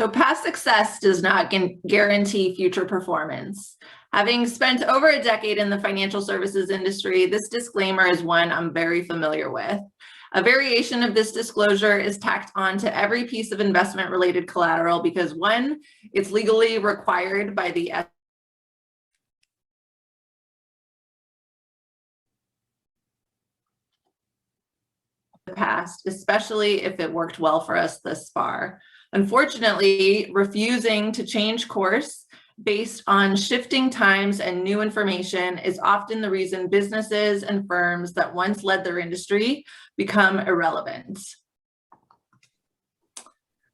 So past success does not guarantee future performance. Having spent over a decade in the financial services industry, this disclaimer is one I'm very familiar with. A variation of this disclosure is tacked on to every piece of investment-related collateral because one, it's legally required by the past, especially if it worked well for us thus far. Unfortunately, refusing to change course based on shifting times and new information is often the reason businesses and firms that once led their industry become irrelevant.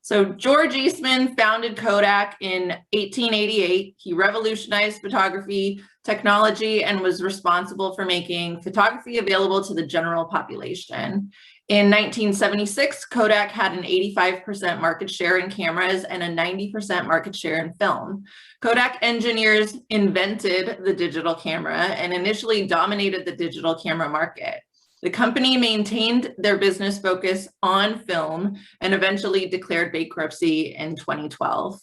So George Eastman founded Kodak in 1888. He revolutionized photography technology and was responsible for making photography available to the general population. In 1976, Kodak had an 85% market share in cameras and a 90% market share in film. Kodak engineers invented the digital camera and initially dominated the digital camera market. The company maintained their business focus on film and eventually declared bankruptcy in 2012.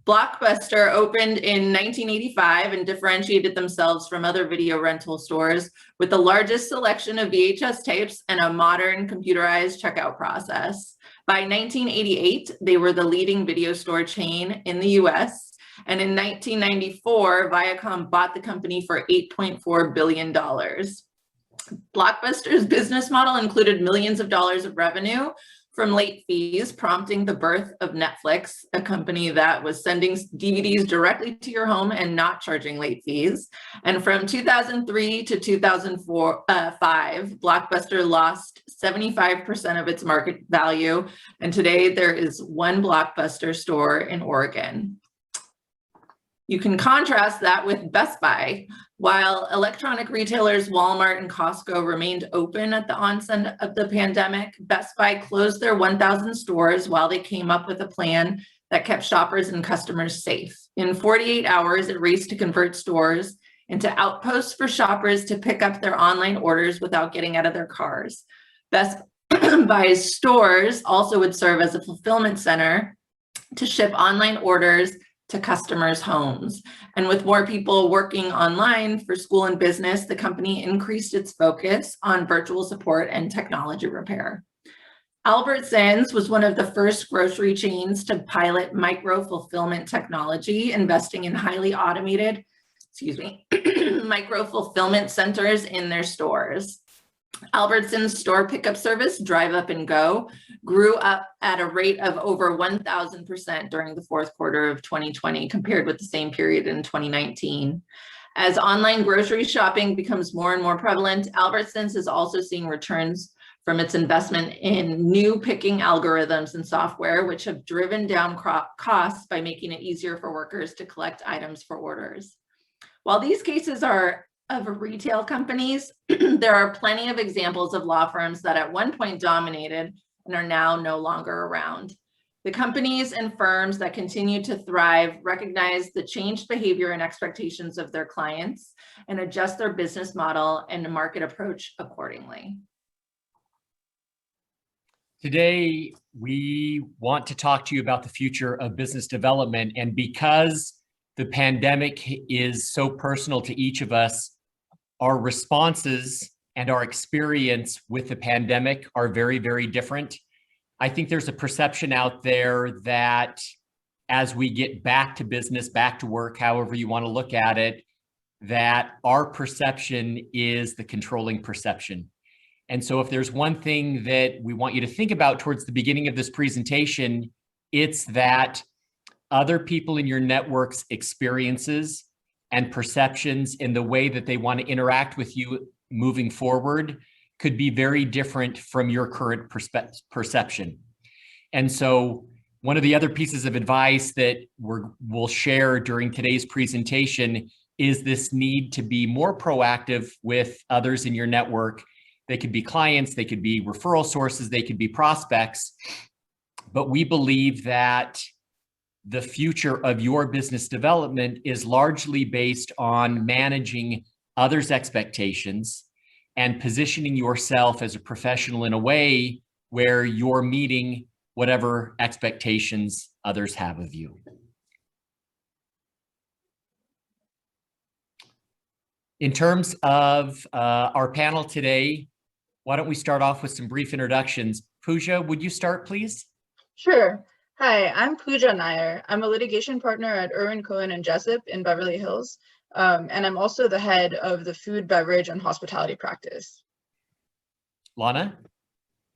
Blockbuster opened in 1985 and differentiated themselves from other video rental stores with the largest selection of VHS tapes and a modern computerized checkout process. By 1988, they were the leading video store chain in the US. And in 1994, Viacom bought the company for $8.4 billion. Blockbuster's business model included millions of dollars of revenue from late fees, prompting the birth of Netflix, a company that was sending DVDs directly to your home and not charging late fees. And from 2003 to 2005, Blockbuster lost 75% of its market value. And today there is one Blockbuster store in Oregon. You can contrast that with Best Buy. While electronic retailers Walmart and Costco remained open at the onset of the pandemic, Best Buy closed their 1,000 stores while they came up with a plan that kept shoppers and customers safe. In 48 hours, it raced to convert stores into outposts for shoppers to pick up their online orders without getting out of their cars. Best Buy's stores also would serve as a fulfillment center to ship online orders to customers' homes. And with more people working online for school and business, the company increased its focus on virtual support and technology repair. Albertsons was one of the first grocery chains to pilot micro-fulfillment technology, investing in highly automated, micro-fulfillment centers in their stores. Albertsons store pickup service, Drive Up and Go, grew up at a rate of over 1,000% during the fourth quarter of 2020 compared with the same period in 2019. As online grocery shopping becomes more and more prevalent, Albertsons is also seeing returns from its investment in new picking algorithms and software, which have driven down costs by making it easier for workers to collect items for orders. While these cases are of retail companies, there are plenty of examples of law firms that at one point dominated and are now no longer around. The companies and firms that continue to thrive recognize the changed behavior and expectations of their clients and adjust their business model and market approach accordingly. Today, we want to talk to you about the future of business development. And because the pandemic is so personal to each of us, our responses and our experience with the pandemic are very, very different. I think there's a perception out there that as we get back to business, back to work, however you want to look at it, that our perception is the controlling perception. And so if there's one thing that we want you to think about towards the beginning of this presentation, it's that other people in your network's experiences and perceptions in the way that they want to interact with you moving forward could be very different from your current perception. And so one of the other pieces of advice that we'll share during today's presentation is this need to be more proactive with others in your network. They could be clients, they could be referral sources, they could be prospects, but we believe that the future of your business development is largely based on managing others' expectations and positioning yourself as a professional in a way where you're meeting whatever expectations others have of you. In terms of our panel today, why don't we start off with some brief introductions? Pooja, would you start, please? Sure. Hi, I'm Pooja Nair. I'm a litigation partner at Irwin Cohen and Jessup in Beverly Hills, and I'm also the head of the food, beverage, and hospitality practice. Lana?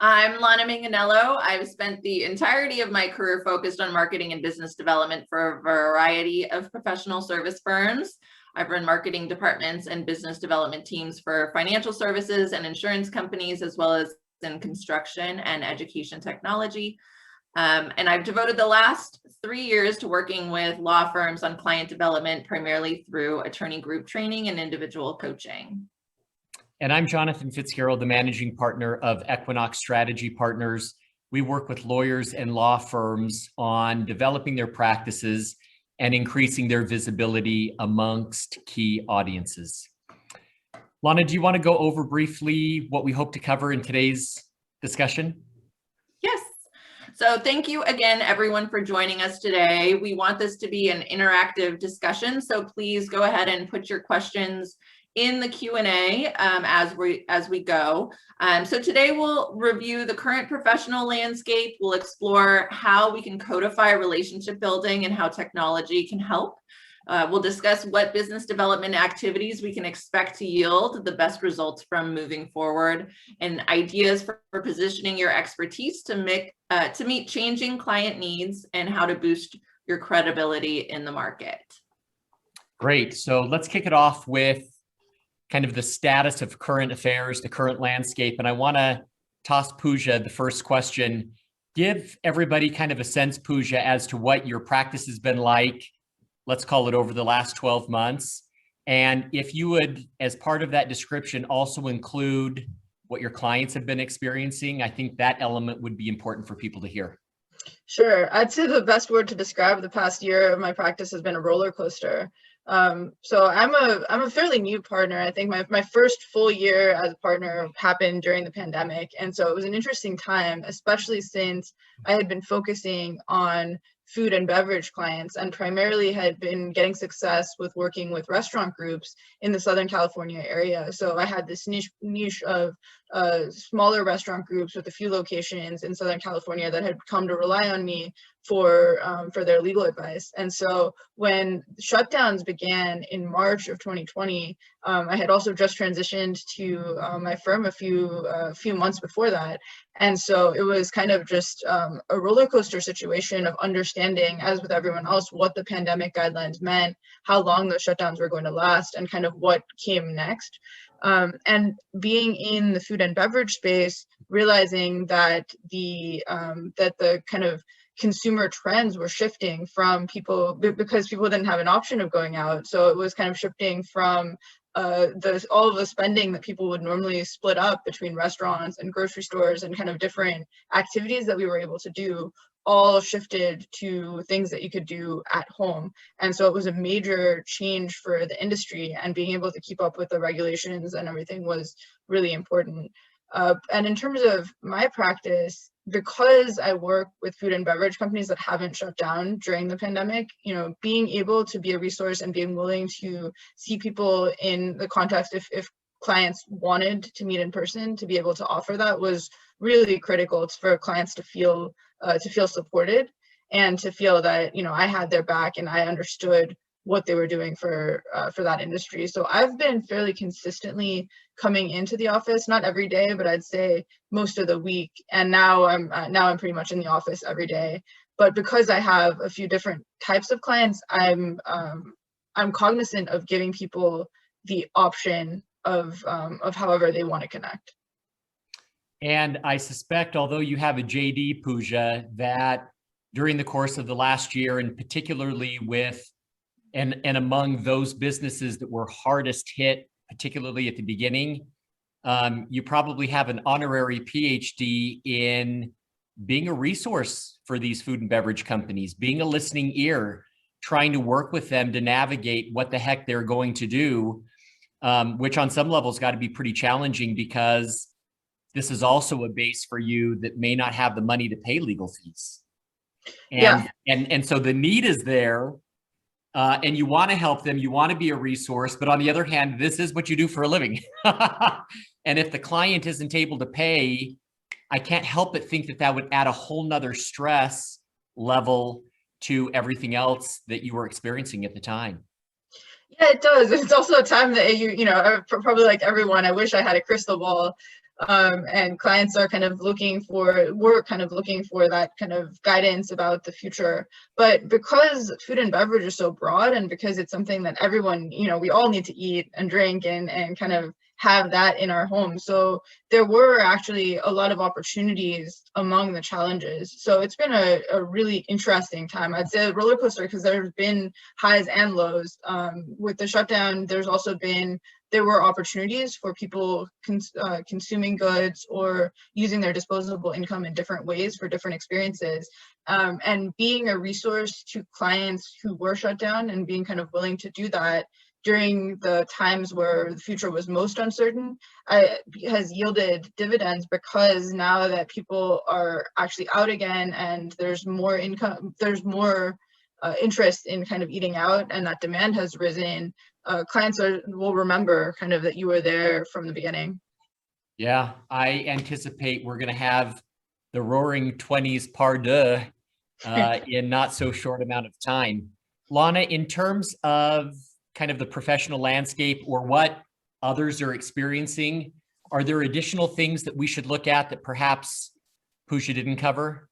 I'm Lana Manganello. I've spent the entirety of my career focused on marketing and business development for a variety of professional service firms. I've run marketing departments and business development teams for financial services and insurance companies, as well as in construction and education technology. And I've devoted the last 3 years to working with law firms on client development, primarily through attorney group training and individual coaching. And I'm Jonathan Fitzgarrald, the managing partner of Equinox Strategy Partners. We work with lawyers and law firms on developing their practices and increasing their visibility amongst key audiences. Lana, do you want to go over briefly what we hope to cover in today's discussion? Yes. So thank you again, everyone, for joining us today. We want this to be an interactive discussion, so please go ahead and put your questions in the Q&A as we go. So today we'll review the current professional landscape. We'll explore how we can codify relationship building and how technology can help. We'll discuss what business development activities we can expect to yield the best results from moving forward, and ideas for positioning your expertise to meet changing client needs and how to boost your credibility in the market. Great. So let's kick it off with kind of the status of current affairs, the current landscape. And I want to toss Pooja the first question. Give everybody kind of a sense, Pooja, as to what your practice has been like, let's call it over the last 12 months. And if you would, as part of that description, also include what your clients have been experiencing, I think that element would be important for people to hear. Sure. I'd say the best word to describe the past year of my practice has been a roller coaster. So I'm a fairly new partner. I think my first full year as a partner happened during the pandemic. And so it was an interesting time, especially since I had been focusing on food and beverage clients and primarily had been getting success with working with restaurant groups in the Southern California area. So I had this niche of smaller restaurant groups with a few locations in Southern California that had come to rely on me for their legal advice. And so when shutdowns began in March of 2020, I had also just transitioned to my firm a few months before that. And so it was kind of just a roller coaster situation of understanding, as with everyone else, what the pandemic guidelines meant, how long those shutdowns were going to last, and kind of what came next. And being in the food and beverage space, realizing that the kind of consumer trends were shifting from people, because people didn't have an option of going out. So it was kind of shifting from all of the spending that people would normally split up between restaurants and grocery stores and kind of different activities that we were able to do, all shifted to things that you could do at home. And so it was a major change for the industry, and being able to keep up with the regulations and everything was really important. And in terms of my practice, because I work with food and beverage companies that haven't shut down during the pandemic, being able to be a resource and being willing to see people in the context, if clients wanted to meet in person, to be able to offer that was really critical. It's for clients to feel supported and to feel that, I had their back and I understood what they were doing for that industry. So I've been fairly consistently coming into the office, not every day, but I'd say most of the week. And now I'm pretty much in the office every day. But because I have a few different types of clients, I'm cognizant of giving people the option of however they want to connect. And I suspect, although you have a JD, Pooja, that during the course of the last year, and particularly with and among those businesses that were hardest hit, particularly at the beginning, you probably have an honorary PhD in being a resource for these food and beverage companies, being a listening ear, trying to work with them to navigate what the heck they're going to do, which on some levels got to be pretty challenging, because this is also a base for you that may not have the money to pay legal fees. Yeah. And so the need is there, and you want to help them, you want to be a resource, but on the other hand, this is what you do for a living. And if the client isn't able to pay, I can't help but think that that would add a whole nother stress level to everything else that you were experiencing at the time. Yeah, it does. It's also a time that probably like everyone, I wish I had a crystal ball. And clients are we're kind of looking for that kind of guidance about the future. But because food and beverage is so broad, and because it's something that everyone, we all need to eat and drink and kind of have that in our homes. So there were actually a lot of opportunities among the challenges. So it's been a really interesting time. I'd say a roller coaster, because there's been highs and lows. With the shutdown, there were opportunities for people consuming goods or using their disposable income in different ways for different experiences. And being a resource to clients who were shut down and being kind of willing to do that during the times where the future was most uncertain has yielded dividends, because now that people are actually out again and there's more income, there's more interest in kind of eating out, and that demand has risen. Clients will remember kind of that you were there from the beginning. Yeah, I anticipate we're going to have the Roaring 20s par deux in not so short amount of time. Lana, in terms of kind of the professional landscape or what others are experiencing, are there additional things that we should look at that perhaps Pooja didn't cover?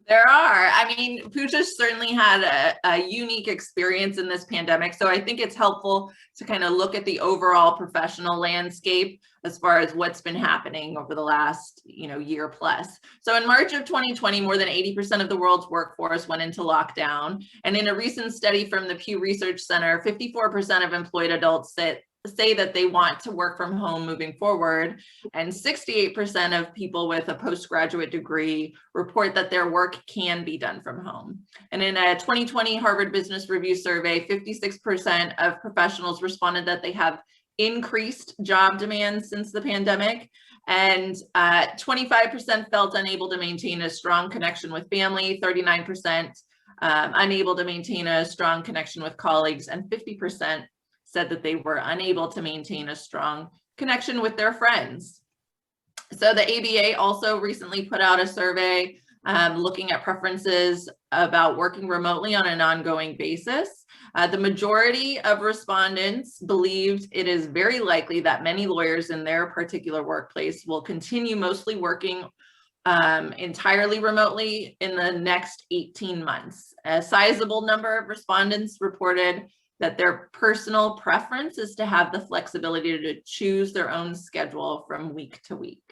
There are. I mean, Pooja certainly had a unique experience in this pandemic. So I think it's helpful to kind of look at the overall professional landscape as far as what's been happening over the last, year plus. So in March of 2020, more than 80% of the world's workforce went into lockdown. And in a recent study from the Pew Research Center, 54% of employed adults say that they want to work from home moving forward, and 68% of people with a postgraduate degree report that their work can be done from home. And in a 2020 Harvard Business Review survey, 56% of professionals responded that they have increased job demand since the pandemic, and 25% felt unable to maintain a strong connection with family, 39% unable to maintain a strong connection with colleagues, and 50% said that they were unable to maintain a strong connection with their friends. So the ABA also recently put out a survey looking at preferences about working remotely on an ongoing basis. The majority of respondents believed it is very likely that many lawyers in their particular workplace will continue mostly working entirely remotely in the next 18 months. A sizable number of respondents reported that their personal preference is to have the flexibility to choose their own schedule from week to week.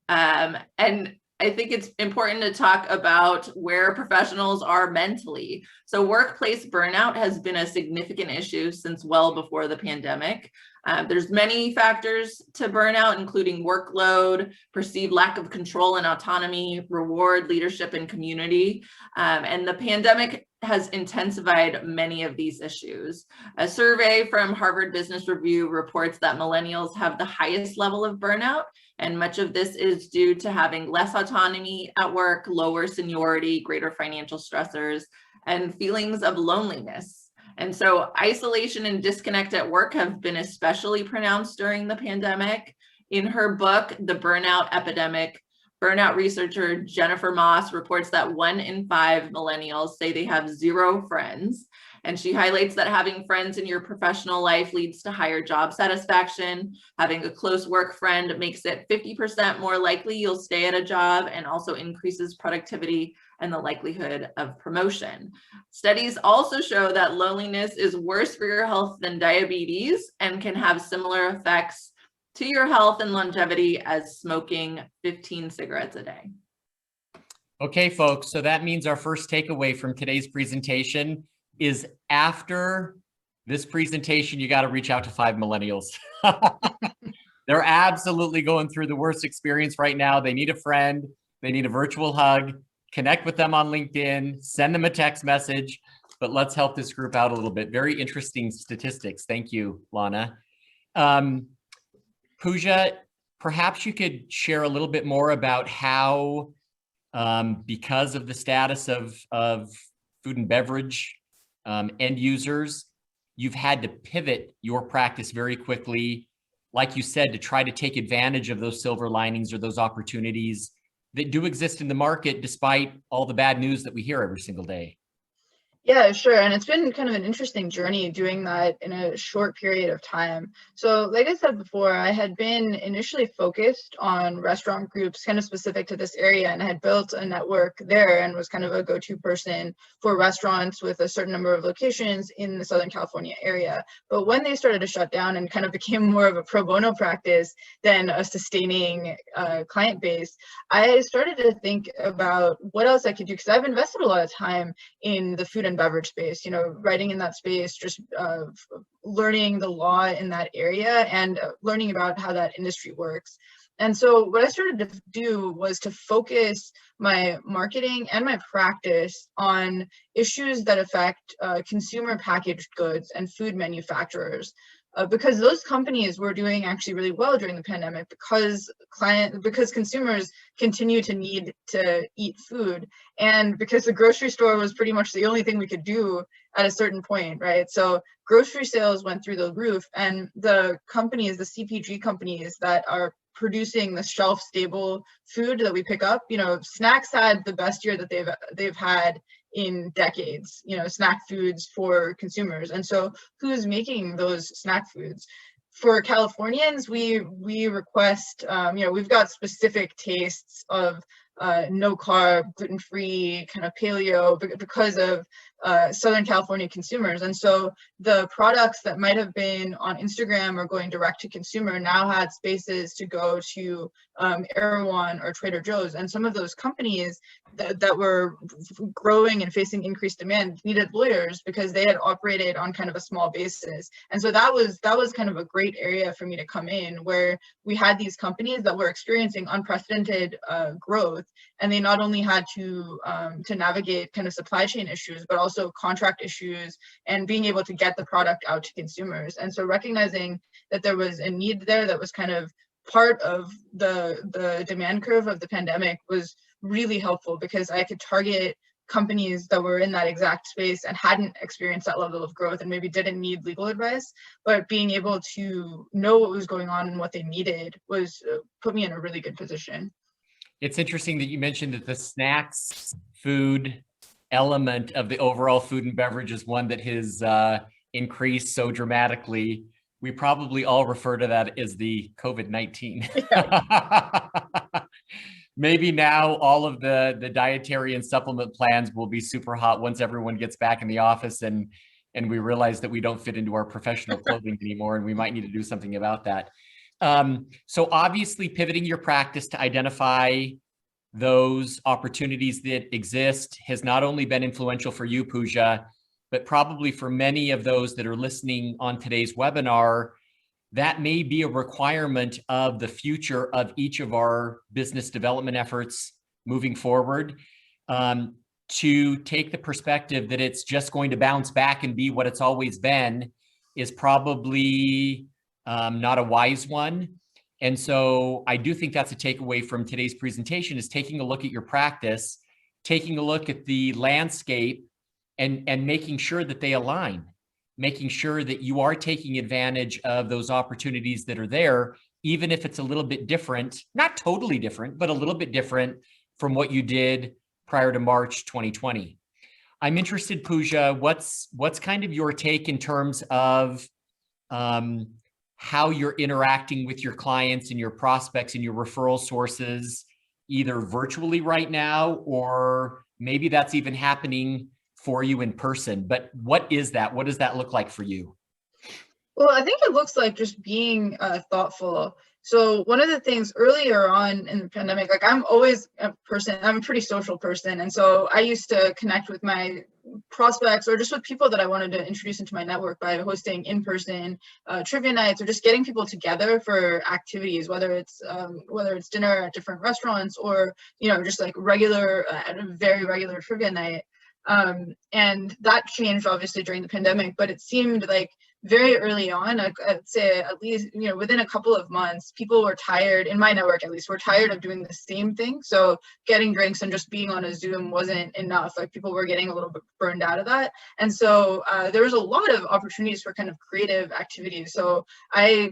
And I think it's important to talk about where professionals are mentally. So workplace burnout has been a significant issue since well before the pandemic. There's many factors to burnout, including workload, perceived lack of control and autonomy, reward, leadership, and community. And the pandemic has intensified many of these issues. A survey from Harvard Business Review reports that millennials have the highest level of burnout, and much of this is due to having less autonomy at work, lower seniority, greater financial stressors, and feelings of loneliness. And so isolation and disconnect at work have been especially pronounced during the pandemic. In her book, The Burnout Epidemic, burnout researcher Jennifer Moss reports that 1 in 5 millennials say they have 0 friends. And she highlights that having friends in your professional life leads to higher job satisfaction. Having a close work friend makes it 50% more likely you'll stay at a job, and also increases productivity and the likelihood of promotion. Studies also show that loneliness is worse for your health than diabetes and can have similar effects to your health and longevity as smoking 15 cigarettes a day. Okay, folks, so that means our first takeaway from today's presentation is after this presentation, you got to reach out to 5 millennials. They're absolutely going through the worst experience right now. They need a friend. They need a virtual hug. Connect with them on LinkedIn. Send them a text message. But let's help this group out a little bit. Very interesting statistics. Thank you, Lana. Pooja, perhaps you could share a little bit more about how, because of the status of food and beverage end users, you've had to pivot your practice very quickly, like you said, to try to take advantage of those silver linings or those opportunities that do exist in the market, despite all the bad news that we hear every single day. Yeah, sure. And it's been kind of an interesting journey doing that in a short period of time. So, like I said before, I had been initially focused on restaurant groups kind of specific to this area, and I had built a network there and was kind of a go-to person for restaurants with a certain number of locations in the Southern California area. But when they started to shut down and kind of became more of a pro bono practice than a sustaining client base, I started to think about what else I could do, because I've invested a lot of time in the food and beverage space, writing in that space, just learning the law in that area and learning about how that industry works. And so what I started to do was to focus my marketing and my practice on issues that affect consumer packaged goods and food manufacturers. Because those companies were doing actually really well during the pandemic, because consumers continue to need to eat food, and because the grocery store was pretty much the only thing we could do at a certain point, right? So grocery sales went through the roof, and the companies, the CPG companies that are producing the shelf stable food that we pick up, Snacks had the best year that they've had in decades, snack foods for consumers. And so who's making those snack foods? For Californians, we request, we've got specific tastes of no carb, gluten-free, kind of paleo, because of Southern California consumers. And so the products that might have been on Instagram or going direct to consumer now had spaces to go to Erewhon or Trader Joe's. And some of those companies that were growing and facing increased demand needed lawyers because they had operated on kind of a small basis. And so that was kind of a great area for me to come in, where we had these companies that were experiencing unprecedented growth, and they not only had to navigate kind of supply chain issues, but also contract issues and being able to get the product out to consumers. And so recognizing that there was a need there that was kind of part of the demand curve of the pandemic was really helpful, because I could target companies that were in that exact space and hadn't experienced that level of growth and maybe didn't need legal advice, but being able to know what was going on and what they needed was put me in a really good position. It's interesting that you mentioned that the snacks food element of the overall food and beverage is one that has increased so dramatically. We probably all refer to that as the COVID-19. Yeah. Maybe now all of the dietary and supplement plans will be super hot once everyone gets back in the office and we realize that we don't fit into our professional clothing anymore, and we might need to do something about that. So obviously pivoting your practice to identify those opportunities that exist has not only been influential for you, Pooja, but probably for many of those that are listening on today's webinar. That may be a requirement of the future of each of our business development efforts moving forward, to take the perspective that it's just going to bounce back and be what it's always been is probably not a wise one. And so I do think that's a takeaway from today's presentation, is taking a look at your practice, taking a look at the landscape, and making sure that they align, making sure that you are taking advantage of those opportunities that are there, even if it's a little bit different, not totally different, but a little bit different from what you did prior to March 2020. I'm interested, Pooja, what's kind of your take in terms of how you're interacting with your clients and your prospects and your referral sources, either virtually right now, or maybe that's even happening for you in person. But what is that? What does that look like for you? Well, I think it looks like just being thoughtful. So one of the things earlier on in the pandemic, like I'm always a pretty social person. And so I used to connect with my prospects or just with people that I wanted to introduce into my network by hosting in-person trivia nights, or just getting people together for activities, whether it's dinner at different restaurants, or, just like very regular trivia night. And that changed obviously during the pandemic, but it seemed like very early on, I'd say at least, within a couple of months, people were tired, in my network at least, were tired of doing the same thing. So getting drinks and just being on a Zoom wasn't enough. Like, people were getting a little bit burned out of that. And so there was a lot of opportunities for kind of creative activities. So I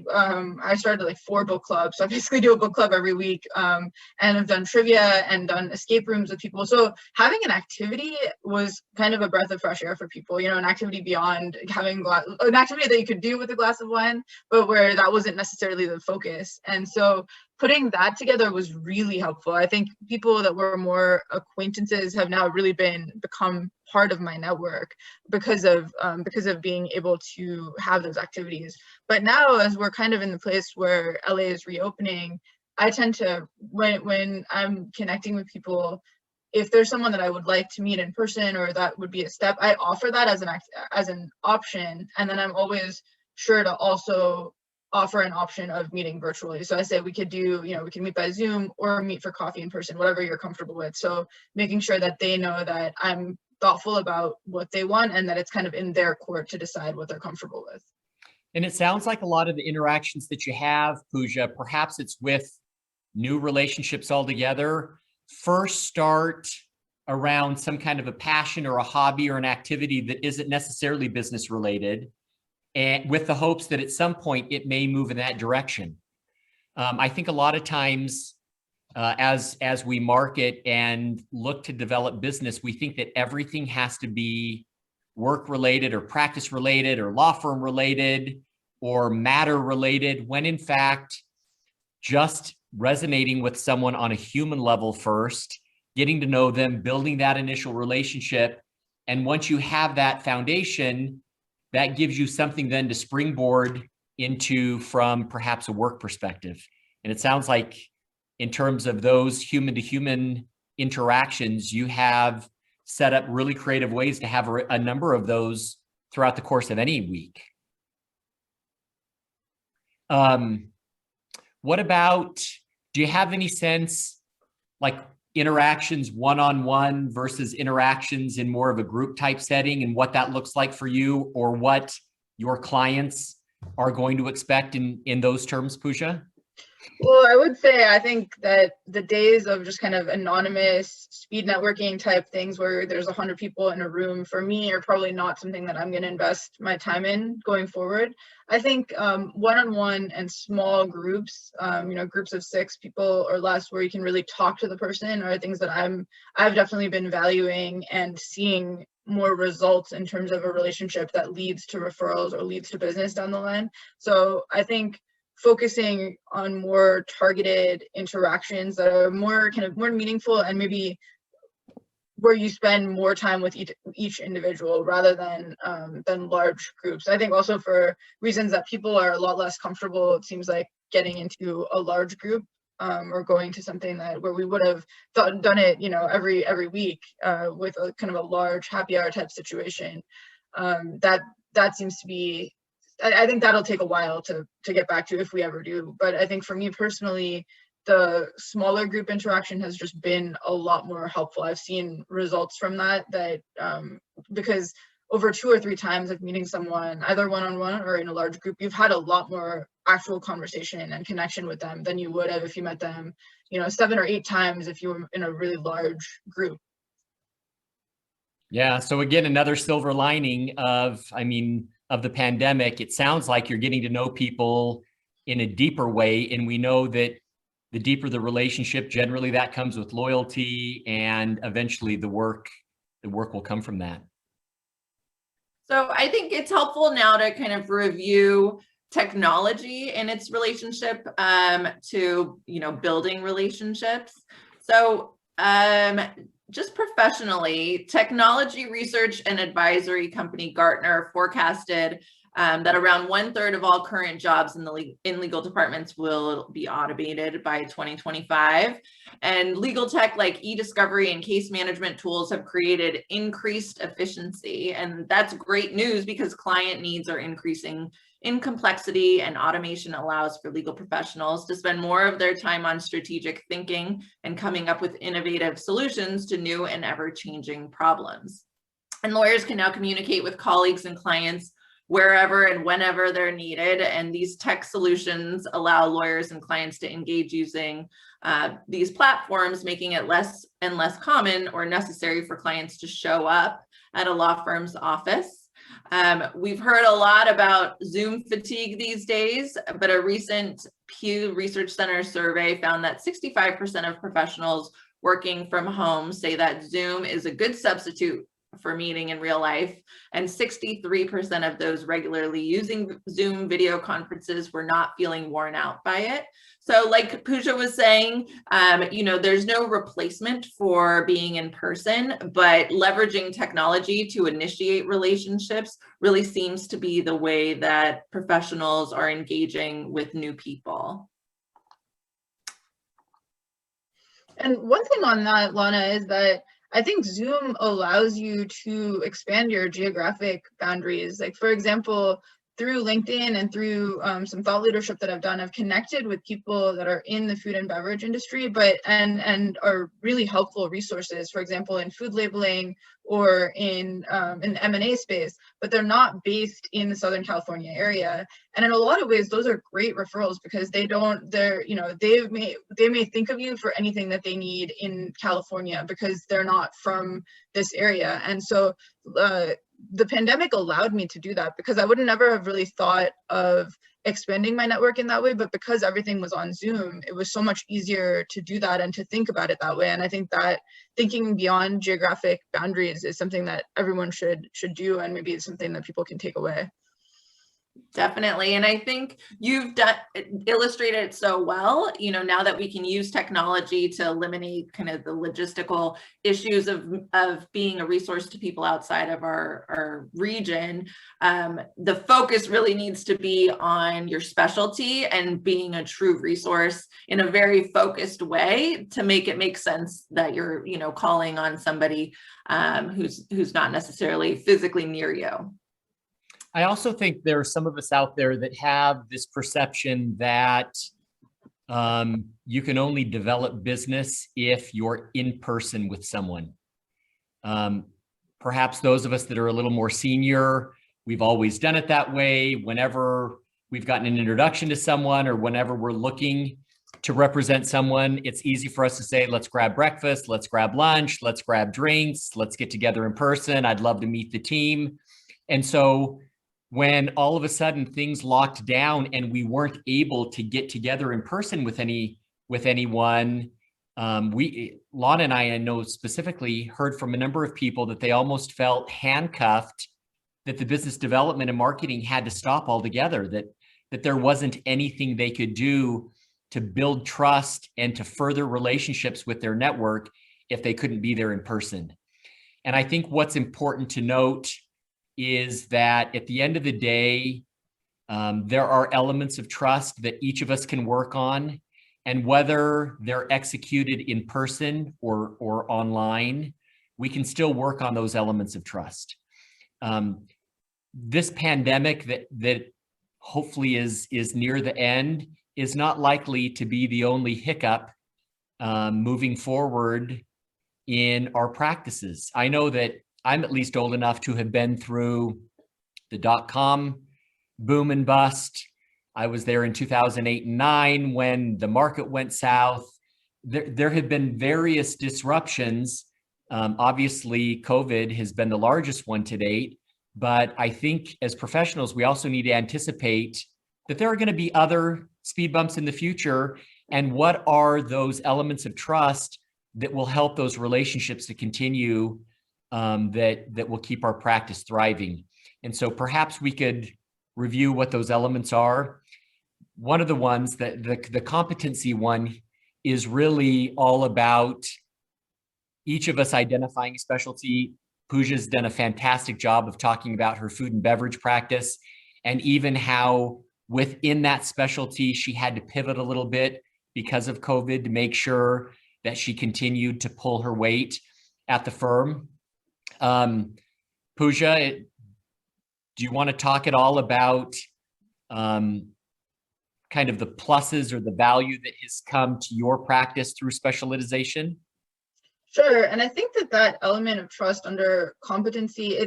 started like 4 book clubs. So I basically do a book club every week, and I've done trivia and done escape rooms with people. So having an activity was kind of a breath of fresh air for people, an activity beyond having an activity that you could do with a glass of wine, but where that wasn't necessarily the focus. And so putting that together was really helpful. I think people that were more acquaintances have now really become part of my network because of being able to have those activities. But now, as we're kind of in the place where LA is reopening, I tend to, when I'm connecting with people, if there's someone that I would like to meet in person, or that would be a step, I offer that as an option. And then I'm always sure to also offer an option of meeting virtually. So I say we could we can meet by Zoom or meet for coffee in person, whatever you're comfortable with. So making sure that they know that I'm thoughtful about what they want and that it's kind of in their court to decide what they're comfortable with. And it sounds like a lot of the interactions that you have, Pooja, perhaps it's with new relationships altogether, first start around some kind of a passion or a hobby or an activity that isn't necessarily business related, and with the hopes that at some point it may move in that direction. I think a lot of times as we market and look to develop business, we think that everything has to be work related or practice related or law firm related or matter related, when in fact, just resonating with someone on a human level first, getting to know them, building that initial relationship. And once you have that foundation, that gives you something then to springboard into from perhaps a work perspective. And it sounds like in terms of those human to human interactions, you have set up really creative ways to have a number of those throughout the course of any week. What about, do you have any sense, like interactions one-on-one versus interactions in more of a group type setting, and what that looks like for you, or what your clients are going to expect in those terms, Pooja? Well, I would say I think that the days of just kind of anonymous speed networking type things where there's 100 people in a room, for me, are probably not something that I'm going to invest my time in going forward. I think one-on-one and small groups, groups of 6 people or less, where you can really talk to the person, are things that I've definitely been valuing and seeing more results in terms of a relationship that leads to referrals or leads to business down the line. So I think focusing on more targeted interactions that are more meaningful, and maybe where you spend more time with each individual rather than large groups. I think also for reasons that people are a lot less comfortable, it seems like, getting into a large group, or going to something where we would have done it, every week, with a kind of a large happy hour type situation. That seems to be, I think that'll take a while to get back to, if we ever do. But I think for me personally, the smaller group interaction has just been a lot more helpful. I've seen results from that because over 2 or 3 times of meeting someone, either one-on-one or in a large group, you've had a lot more actual conversation and connection with them than you would have if you met them, 7 or 8 times if you were in a really large group. Yeah. So again, another silver lining of the pandemic, it sounds like you're getting to know people in a deeper way. And we know that the deeper the relationship, generally that comes with loyalty, and eventually the work will come from that. So I think it's helpful now to kind of review technology and its relationship to, building relationships. So just professionally, technology research and advisory company Gartner forecasted that around 1/3 of all current jobs in legal departments will be automated by 2025. And legal tech like e-discovery and case management tools have created increased efficiency. And that's great news because client needs are increasing in complexity, and automation allows for legal professionals to spend more of their time on strategic thinking and coming up with innovative solutions to new and ever-changing problems. And lawyers can now communicate with colleagues and clients wherever and whenever they're needed. And these tech solutions allow lawyers and clients to engage using these platforms, making it less and less common or necessary for clients to show up at a law firm's office. We've heard a lot about Zoom fatigue these days, but a recent Pew Research Center survey found that 65% of professionals working from home say that Zoom is a good substitute for meeting in real life, and 63% of those regularly using Zoom video conferences were not feeling worn out by it. So like Pooja was saying, there's no replacement for being in person, but leveraging technology to initiate relationships really seems to be the way that professionals are engaging with new people. And one thing on that, Lana, is that I think Zoom allows you to expand your geographic boundaries. Like, for example, through LinkedIn and through some thought leadership that I've done, I've connected with people that are in the food and beverage industry, and are really helpful resources, for example, in food labeling or in the M&A space, but they're not based in the Southern California area. And in a lot of ways, those are great referrals because they may think of you for anything that they need in California because they're not from this area. And so the pandemic allowed me to do that because I would never have really thought of expanding my network in that way, but because everything was on Zoom, it was so much easier to do that and to think about it that way. And I think that thinking beyond geographic boundaries is something that everyone should do, and maybe it's something that people can take away. Definitely. And I think you've illustrated it so well, now that we can use technology to eliminate kind of the logistical issues of being a resource to people outside of our region. The focus really needs to be on your specialty and being a true resource in a very focused way to make it make sense that you're, calling on somebody who's not necessarily physically near you. I also think there are some of us out there that have this perception that you can only develop business if you're in person with someone. Perhaps those of us that are a little more senior, we've always done it that way. Whenever we've gotten an introduction to someone or whenever we're looking to represent someone, it's easy for us to say, let's grab breakfast, let's grab lunch, let's grab drinks, let's get together in person. I'd love to meet the team. And so when all of a sudden things locked down and we weren't able to get together in person with anyone, Lana and I know specifically heard from a number of people that they almost felt handcuffed, that the business development and marketing had to stop altogether, that there wasn't anything they could do to build trust and to further relationships with their network if they couldn't be there in person. And I think what's important to note is that at the end of the day, there are elements of trust that each of us can work on, and whether they're executed in person or online, we can still work on those elements of trust. This pandemic that hopefully is near the end is not likely to be the only hiccup moving forward in our practices. I know that I'm at least old enough to have been through the .com boom and bust. I was there in 2008 and 2009 when the market went south. There have been various disruptions. Obviously, COVID has been the largest one to date, but I think as professionals, we also need to anticipate that there are going to be other speed bumps in the future. And what are those elements of trust that will help those relationships to continue, that will keep our practice thriving? And so perhaps we could review what those elements are. One of the ones that the competency one is really all about each of us identifying a specialty. Pooja's done a fantastic job of talking about her food and beverage practice, and even how within that specialty, she had to pivot a little bit because of COVID to make sure that she continued to pull her weight at the firm. Pooja, do you want to talk at all about kind of the pluses or the value that has come to your practice through specialization? Sure. And I think that element of trust under competency,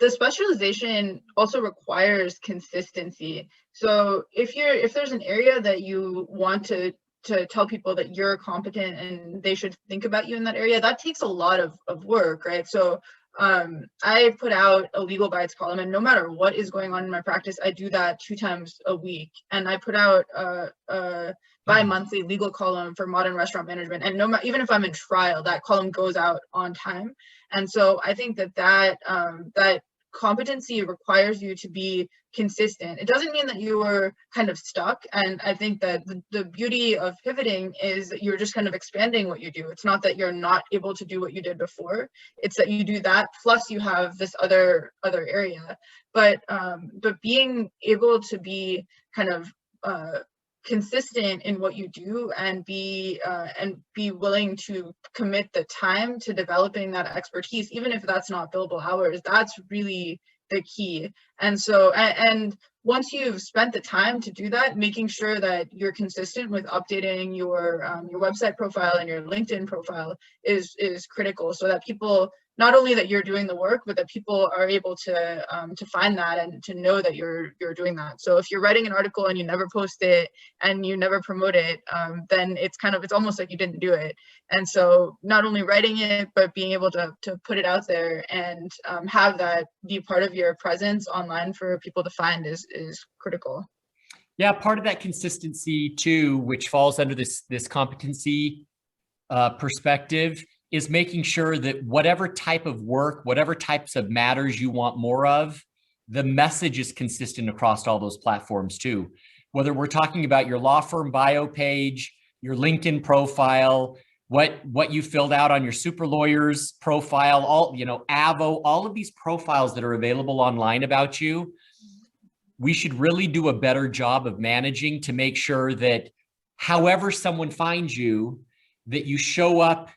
the specialization also requires consistency. So if there's an area that you want to tell people that you're competent and they should think about you in that area, that takes a lot of work, right? So I put out a legal bites column, and no matter what is going on in my practice, I do that 2 times a week. And I put out a bi-monthly legal column for modern restaurant management. And even if I'm in trial, that column goes out on time. And so I think that competency requires you to be consistent. It doesn't mean that you are kind of stuck. And I think that the beauty of pivoting is that you're just kind of expanding what you do. It's not that you're not able to do what you did before. It's that you do that, plus you have this other area. But being able to be kind of consistent in what you do and be willing to commit the time to developing that expertise, even if that's not billable hours, that's really the key. And so, and once you've spent the time to do that, making sure that you're consistent with updating your website profile and your LinkedIn profile is critical, so that people, not only that you're doing the work, but that people are able to find that and to know that you're doing that. So if you're writing an article and you never post it and you never promote it, then it's almost like you didn't do it. And so not only writing it, but being able to put it out there and have that be part of your presence online for people to find is critical. Yeah, part of that consistency too, which falls under this competency perspective, is making sure that whatever type of work, whatever types of matters you want more of, the message is consistent across all those platforms too. Whether we're talking about your law firm bio page, your LinkedIn profile, what you filled out on your super lawyers profile, all, Avo, all of these profiles that are available online about you, we should really do a better job of managing to make sure that however someone finds you, that you show up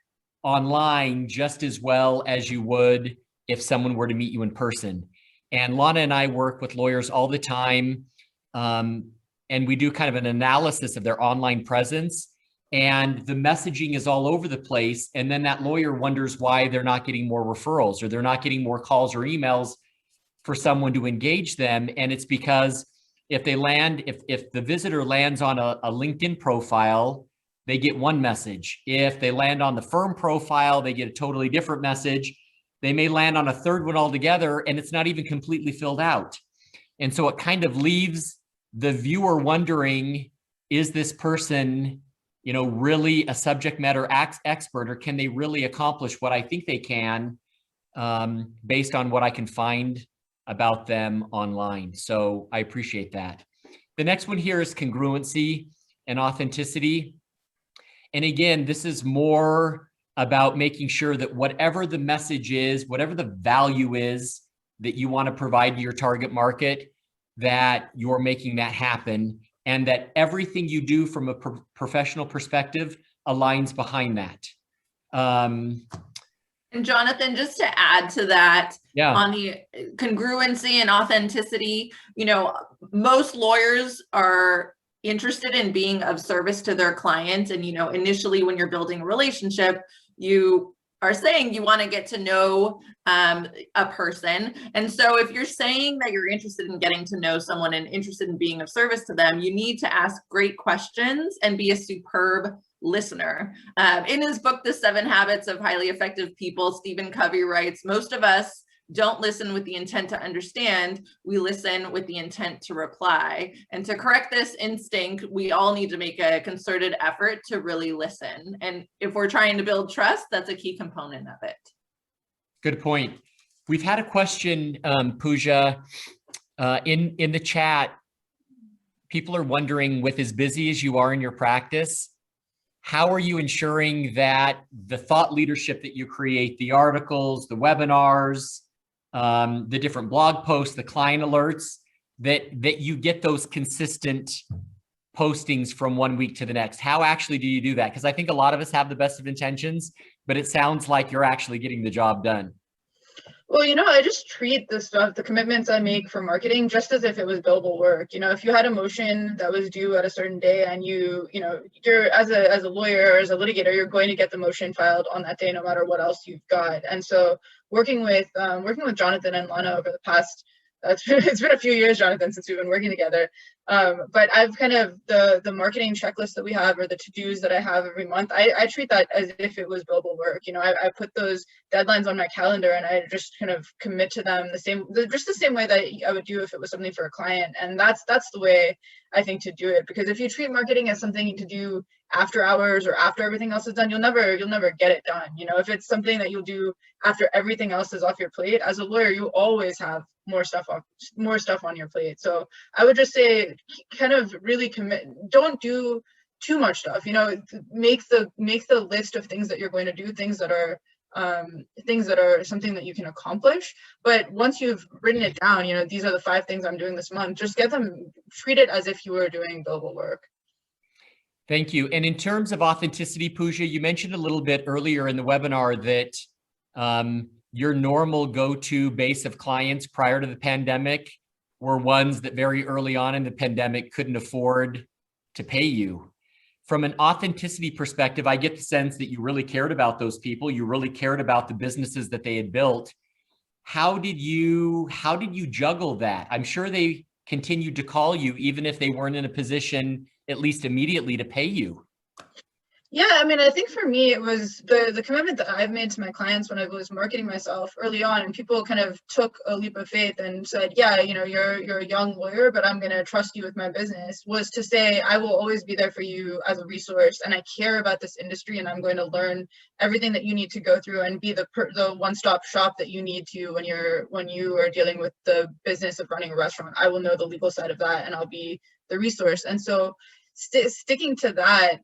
online just as well as you would if someone were to meet you in person. And Lana and I work with lawyers all the time, and we do kind of an analysis of their online presence, and the messaging is all over the place. And then that lawyer wonders why they're not getting more referrals, or they're not getting more calls or emails for someone to engage them. And it's because if the visitor lands on a LinkedIn profile, they get one message. If they land on the firm profile, they get a totally different message. They may land on a third one altogether, and it's not even completely filled out. And so it kind of leaves the viewer wondering, is this person, really a subject matter expert, or can they really accomplish what I think they can based on what I can find about them online? So I appreciate that. The next one here is congruency and authenticity. And again, this is more about making sure that whatever the message is, whatever the value is that you want to provide to your target market, that you're making that happen, and that everything you do from a professional perspective aligns behind that. And Jonathan, just to add to that, yeah, on the congruency and authenticity, most lawyers are interested in being of service to their client. And, initially when you're building a relationship, you are saying you want to get to know a person. And so if you're saying that you're interested in getting to know someone and interested in being of service to them, you need to ask great questions and be a superb listener. In his book, The 7 Habits of Highly Effective People, Stephen Covey writes, most of us don't listen with the intent to understand, we listen with the intent to reply. And to correct this instinct, we all need to make a concerted effort to really listen. And if we're trying to build trust, that's a key component of it. Good point. We've had a question, Pooja, in the chat. People are wondering, with as busy as you are in your practice, how are you ensuring that the thought leadership that you create, the articles, the webinars, the different blog posts, the client alerts, that you get those consistent postings from one week to the next? How actually do you do that? Because I think a lot of us have the best of intentions, but it sounds like you're actually getting the job done. Well, I just treat the stuff, the commitments I make for marketing, just as if it was billable work. If you had a motion that was due at a certain day, and you're as a lawyer or as a litigator, you're going to get the motion filed on that day, no matter what else you've got. And so, working with Jonathan and Lana over the past, it's been a few years, Jonathan, since we've been working together. But I've kind of the marketing checklist that we have, or the to-dos that I have every month, I treat that as if it was billable work. I put those deadlines on my calendar, and I just kind of commit to them just the same way that I would do if it was something for a client. And that's the way I think to do it, because if you treat marketing as something to do after hours or after everything else is done, you'll never get it done. If it's something that you'll do after everything else is off your plate, as a lawyer, you always have more stuff on your plate. So I would just say, kind of really commit. Don't do too much stuff. Make the list of things that you're going to do, things that are something that you can accomplish. But once you've written it down, these are the 5 things I'm doing this month. Just treat it as if you were doing billable work. Thank you. And in terms of authenticity, Pooja, you mentioned a little bit earlier in the webinar that your normal go-to base of clients prior to the pandemic were ones that very early on in the pandemic couldn't afford to pay you. From an authenticity perspective, I get the sense that you really cared about those people. You really cared about the businesses that they had built. How did you juggle that? I'm sure they continued to call you even if they weren't in a position, at least immediately, to pay you. Yeah, I think for me, it was the commitment that I've made to my clients when I was marketing myself early on, and people kind of took a leap of faith and said, yeah, you're a young lawyer, but I'm going to trust you with my business, was to say, I will always be there for you as a resource, and I care about this industry, and I'm going to learn everything that you need to go through and be the one-stop shop that you need to when you are dealing with the business of running a restaurant. I will know the legal side of that, and I'll be the resource. And so sticking to that,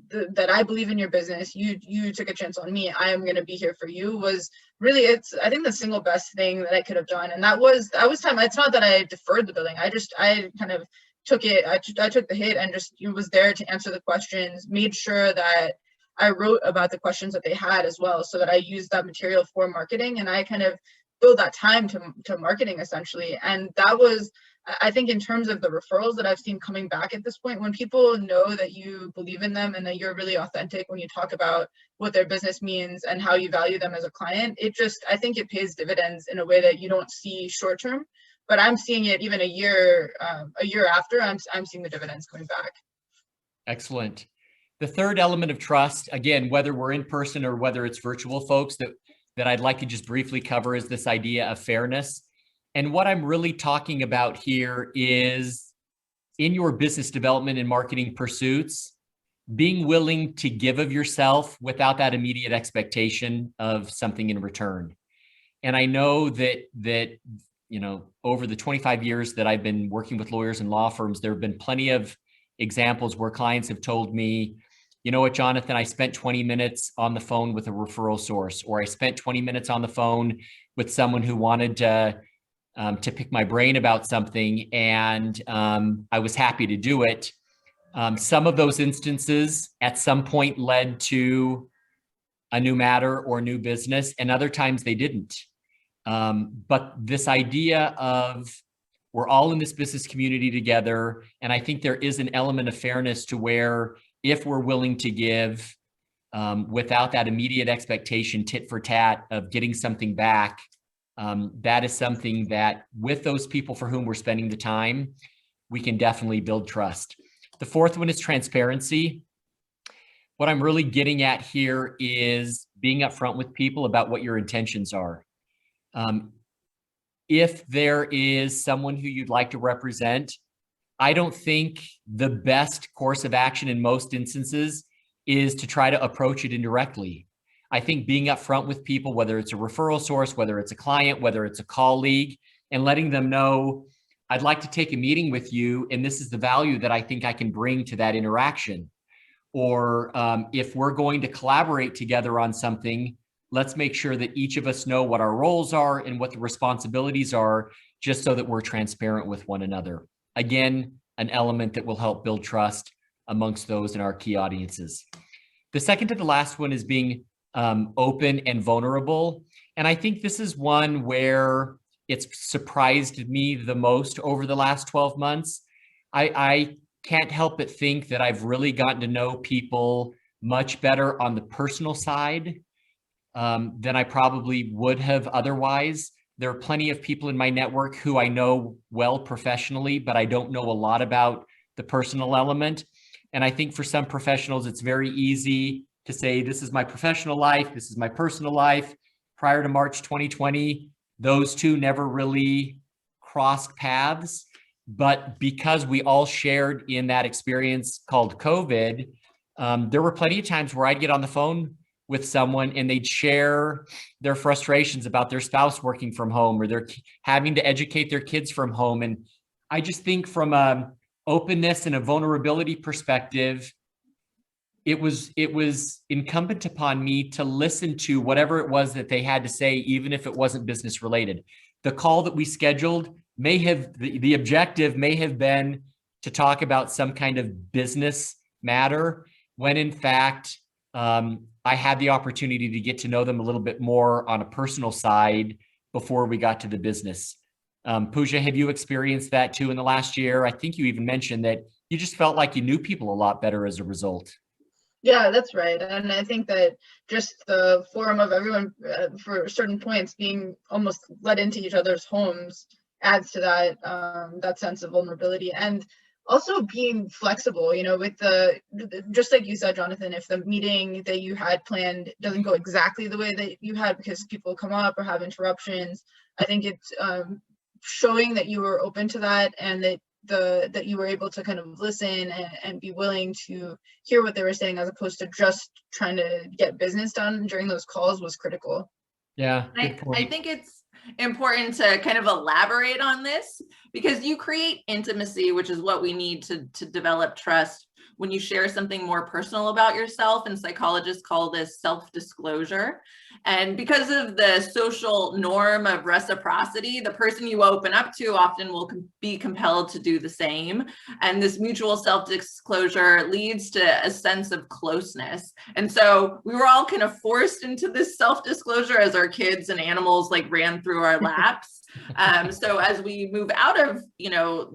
that I believe in your business, you took a chance on me, I am going to be here for you, was really, I think the single best thing that I could have done. And that was time. It's not that I deferred the billing. I kind of took it. I took the hit and just was there to answer the questions, made sure that I wrote about the questions that they had as well, so that I used that material for marketing, and I kind of filled that time to marketing, essentially. And that was, I think, in terms of the referrals that I've seen coming back at this point, when people know that you believe in them and that you're really authentic when you talk about what their business means and how you value them as a client, I think it pays dividends in a way that you don't see short term. But I'm seeing it even a year after, I'm seeing the dividends coming back. Excellent. The third element of trust, again, whether we're in person or whether it's virtual, folks, that I'd like to just briefly cover is this idea of fairness. And what I'm really talking about here is, in your business development and marketing pursuits, being willing to give of yourself without that immediate expectation of something in return. And I know that over the 25 years that I've been working with lawyers and law firms, there have been plenty of examples where clients have told me, you know what, Jonathan, I spent 20 minutes on the phone with a referral source, or I spent 20 minutes on the phone with someone who wanted to pick my brain about something, and I was happy to do it. Some of those instances at some point led to a new matter or new business, and other times they didn't. But this idea of, we're all in this business community together, and I think there is an element of fairness to where, if we're willing to give without that immediate expectation, tit for tat, of getting something back, that is something that, with those people for whom we're spending the time, we can definitely build trust. The fourth one is transparency. What I'm really getting at here is being upfront with people about what your intentions are. If there is someone who you'd like to represent, I don't think the best course of action in most instances is to try to approach it indirectly. I think being upfront with people, whether it's a referral source, whether it's a client, whether it's a colleague, and letting them know, I'd like to take a meeting with you, and this is the value that I think I can bring to that interaction. Or if we're going to collaborate together on something, let's make sure that each of us know what our roles are and what the responsibilities are, just so that we're transparent with one another. Again, an element that will help build trust amongst those in our key audiences. The second to the last one is being open and vulnerable. And I think this is one where it's surprised me the most over the last 12 months. I can't help but think that I've really gotten to know people much better on the personal side than I probably would have otherwise. There are plenty of people in my network who I know well professionally, but I don't know a lot about the personal element. And I think for some professionals, it's very easy to say, this is my professional life, this is my personal life. Prior to March 2020, those two never really crossed paths. But because we all shared in that experience called COVID, there were plenty of times where I'd get on the phone with someone and they'd share their frustrations about their spouse working from home, or they're having to educate their kids from home. And I just think from a openness and a vulnerability perspective, it was incumbent upon me to listen to whatever it was that they had to say, even if it wasn't business related. The call that we scheduled may have, the objective may have been to talk about some kind of business matter, when in fact, I had the opportunity to get to know them a little bit more on a personal side before we got to the business. Pooja, have you experienced that too in the last year? I think you even mentioned that you just felt like you knew people a lot better as a result. Yeah, that's right. And I think that just the forum of everyone for certain points being almost let into each other's homes adds to that that sense of vulnerability. And also being flexible, you know, with just like you said, Jonathan, if the meeting that you had planned doesn't go exactly the way that you had because people come up or have interruptions, I think it's showing that you were open to that, and that you were able to kind of listen and be willing to hear what they were saying, as opposed to just trying to get business done during those calls, was critical. Yeah, I think it's important to kind of elaborate on this, because you create intimacy, which is what we need to develop trust, when you share something more personal about yourself, and psychologists call this self-disclosure. And because of the social norm of reciprocity, the person you open up to often will be compelled to do the same. And this mutual self-disclosure leads to a sense of closeness. And so we were all kind of forced into this self-disclosure as our kids and animals like ran through our laps. So as we move out of, you know,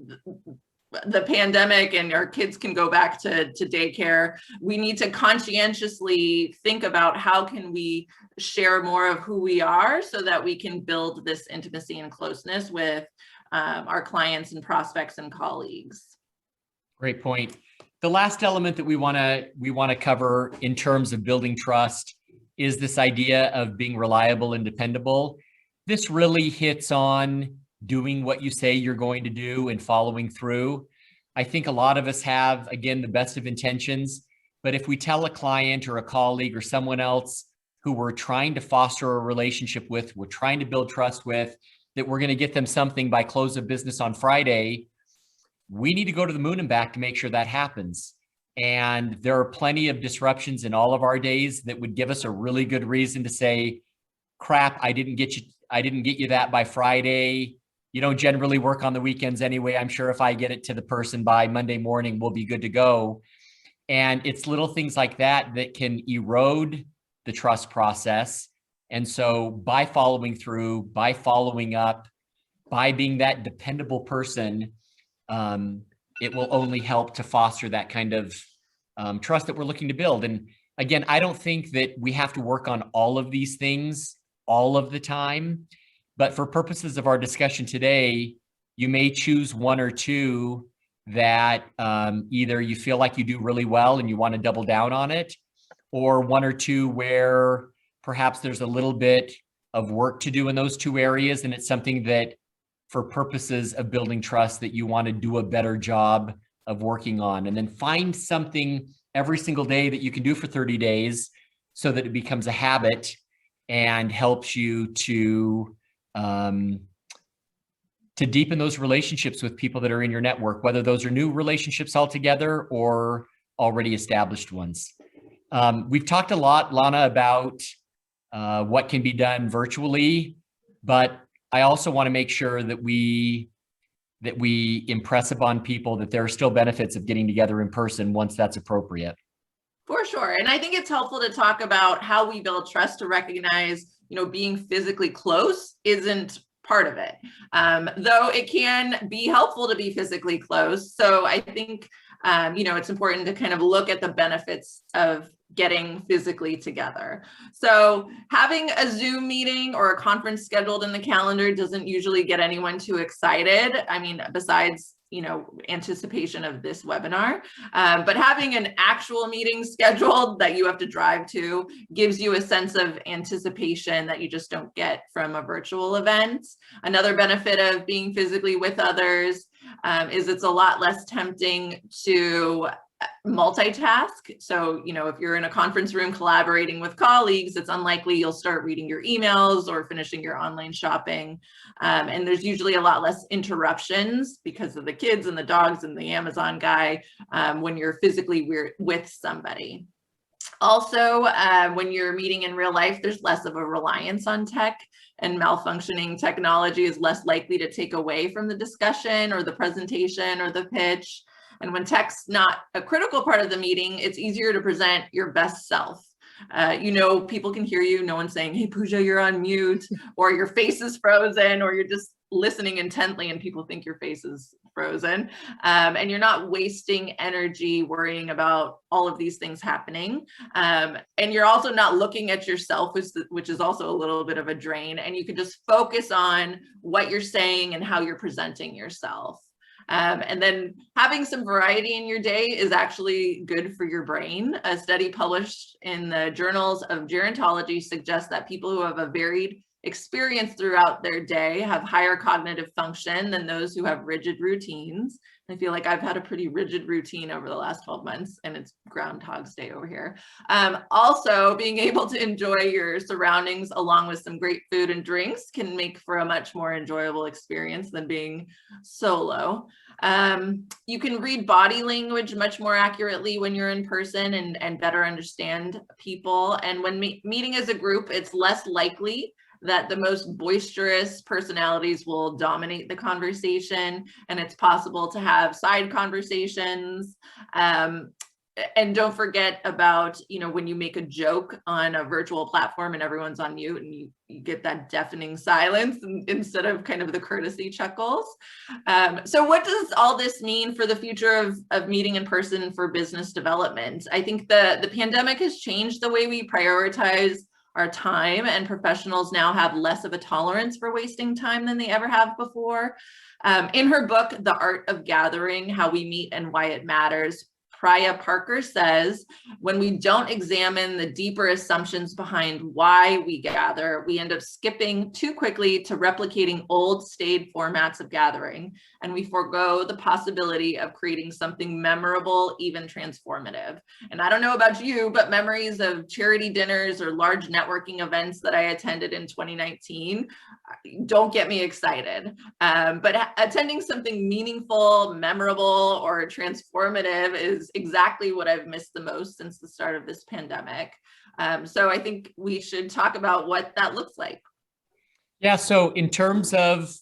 the pandemic and our kids can go back to daycare, we need to conscientiously think about how can we share more of who we are so that we can build this intimacy and closeness with our clients and prospects and colleagues. Great point. The last element that we want to cover in terms of building trust is this idea of being reliable and dependable. This really hits on doing what you say you're going to do and following through. I think a lot of us have, again, the best of intentions, but if we tell a client or a colleague or someone else who we're trying to foster a relationship with, we're trying to build trust with, that we're going to get them something by close of business on Friday, we need to go to the moon and back to make sure that happens. And there are plenty of disruptions in all of our days that would give us a really good reason to say, crap, I didn't get you that by Friday. You don't generally work on the weekends anyway. I'm sure if I get it to the person by Monday morning, we'll be good to go. And it's little things like that that can erode the trust process. And so by following through, by following up, by being that dependable person, it will only help to foster that kind of trust that we're looking to build. And again, I don't think that we have to work on all of these things all of the time. But for purposes of our discussion today, you may choose one or two that either you feel like you do really well and you want to double down on it, or one or two where perhaps there's a little bit of work to do in those two areas. And it's something that for purposes of building trust that you want to do a better job of working on. And then find something every single day that you can do for 30 days so that it becomes a habit and helps you to deepen those relationships with people that are in your network, whether those are new relationships altogether or already established ones. We've talked a lot, Lana, about what can be done virtually, but I also want to make sure that we impress upon people that there are still benefits of getting together in person once that's appropriate. For sure. And I think it's helpful to talk about how we build trust, to recognize, being physically close isn't part of it, though it can be helpful to be physically close. So I think, it's important to kind of look at the benefits of getting physically together. So having a Zoom meeting or a conference scheduled in the calendar doesn't usually get anyone too excited. I mean, besides anticipation of this webinar, but having an actual meeting scheduled that you have to drive to gives you a sense of anticipation that you just don't get from a virtual event. Another benefit of being physically with others is it's a lot less tempting to multitask. So, if you're in a conference room collaborating with colleagues, it's unlikely you'll start reading your emails or finishing your online shopping. And there's usually a lot less interruptions because of the kids and the dogs and the Amazon guy when you're physically with somebody. Also, when you're meeting in real life, there's less of a reliance on tech, and malfunctioning technology is less likely to take away from the discussion or the presentation or the pitch. And when tech's not a critical part of the meeting, it's easier to present your best self. People can hear you. No one's saying, "Hey, Pooja, you're on mute," or your face is frozen, or you're just listening intently and people think your face is frozen. And you're not wasting energy worrying about all of these things happening. And you're also not looking at yourself, which is also a little bit of a drain. And you can just focus on what you're saying and how you're presenting yourself. And then having some variety in your day is actually good for your brain. A study published in the Journals of Gerontology suggests that people who have a varied experience throughout their day have higher cognitive function than those who have rigid routines. I feel like I've had a pretty rigid routine over the last 12 months, and it's Groundhog's Day over here. Also, being able to enjoy your surroundings along with some great food and drinks can make for a much more enjoyable experience than being solo. You can read body language much more accurately when you're in person and better understand people. And when meeting as a group, it's less likely that the most boisterous personalities will dominate the conversation, and it's possible to have side conversations. And don't forget about, when you make a joke on a virtual platform and everyone's on mute and you get that deafening silence instead of kind of the courtesy chuckles. So what does all this mean for the future of meeting in person for business development? I think the pandemic has changed the way we prioritize our time, and professionals now have less of a tolerance for wasting time than they ever have before. In her book, The Art of Gathering: How We Meet and Why It Matters, Priya Parker says, when we don't examine the deeper assumptions behind why we gather, we end up skipping too quickly to replicating old, staid formats of gathering, and we forego the possibility of creating something memorable, even transformative. And I don't know about you, but memories of charity dinners or large networking events that I attended in 2019 don't get me excited. But attending something meaningful, memorable, or transformative is exactly what I've missed the most since the start of this pandemic. So I think we should talk about what that looks like. Yeah, so in terms of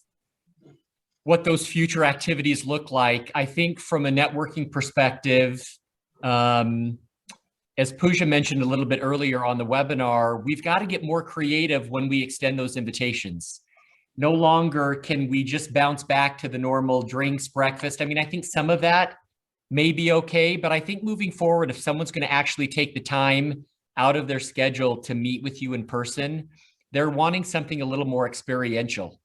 what those future activities look like, I think from a networking perspective, as Pooja mentioned a little bit earlier on the webinar, we've got to get more creative when we extend those invitations. No longer can we just bounce back to the normal drinks, breakfast. I mean, I think some of that may be okay, but I think moving forward, if someone's going to actually take the time out of their schedule to meet with you in person, they're wanting something a little more experiential.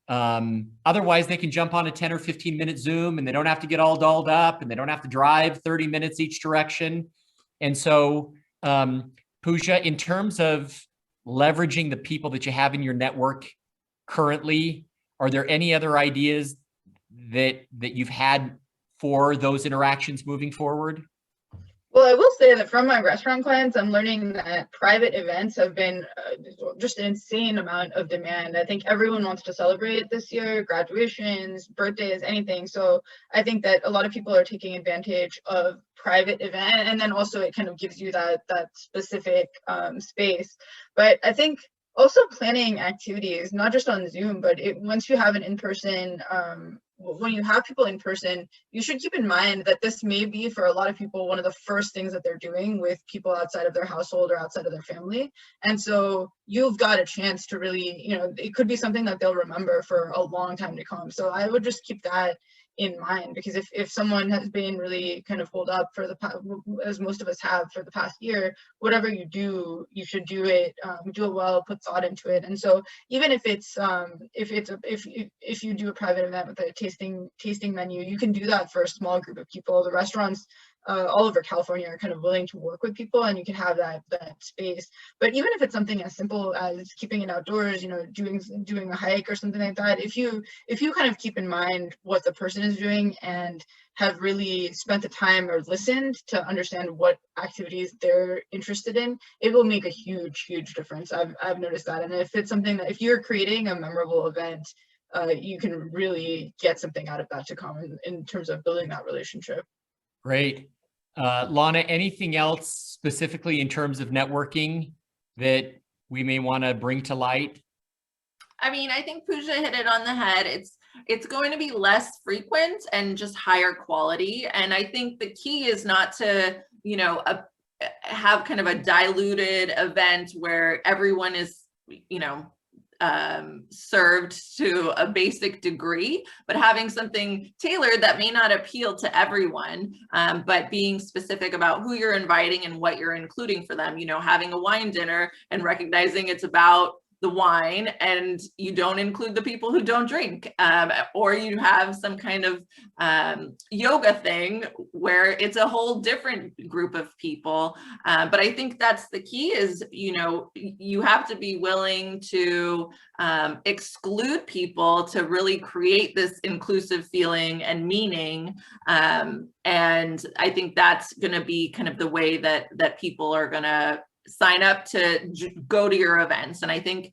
Otherwise, they can jump on a 10 or 15 minute Zoom and they don't have to get all dolled up and they don't have to drive 30 minutes each direction. And so, Pooja, in terms of leveraging the people that you have in your network currently, are there any other ideas that you've had for those interactions moving forward? Well, I will say that from my restaurant clients, I'm learning that private events have been just an insane amount of demand. I think everyone wants to celebrate this year, graduations, birthdays, anything. So I think that a lot of people are taking advantage of private event, and then also it kind of gives you that specific space. But I think Also planning activities, not just on Zoom, but once you have an in-person, when you have people in person, you should keep in mind that this may be for a lot of people one of the first things that they're doing with people outside of their household or outside of their family. And so you've got a chance to really, it could be something that they'll remember for a long time to come. So I would just keep that in mind, because if someone has been really kind of holed up for as most of us have for the past year, whatever you do, you should do it well, put thought into it. And so even if you do a private event with a tasting menu, you can do that for a small group of people. The restaurants all over California are kind of willing to work with people, and you can have that space. But even if it's something as simple as keeping it outdoors, doing a hike or something like that, if you kind of keep in mind what the person is doing and have really spent the time or listened to understand what activities they're interested in, it will make a huge difference. I've noticed that. And if it's something that, if you're creating a memorable event, you can really get something out of that to come in terms of building that relationship. Great. Lana, anything else specifically in terms of networking that we may want to bring to light? I mean, I think Pooja hit it on the head. It's going to be less frequent and just higher quality. And I think the key is not to, have kind of a diluted event where everyone is, served to a basic degree, but having something tailored that may not appeal to everyone, but being specific about who you're inviting and what you're including for them. Having a wine dinner and recognizing it's about the wine, and you don't include the people who don't drink, or you have some kind of yoga thing where it's a whole different group of people. But I think that's the key is, you have to be willing to exclude people to really create this inclusive feeling and meaning. And I think that's going to be kind of the way that people are going to sign up to go to your events. And I think,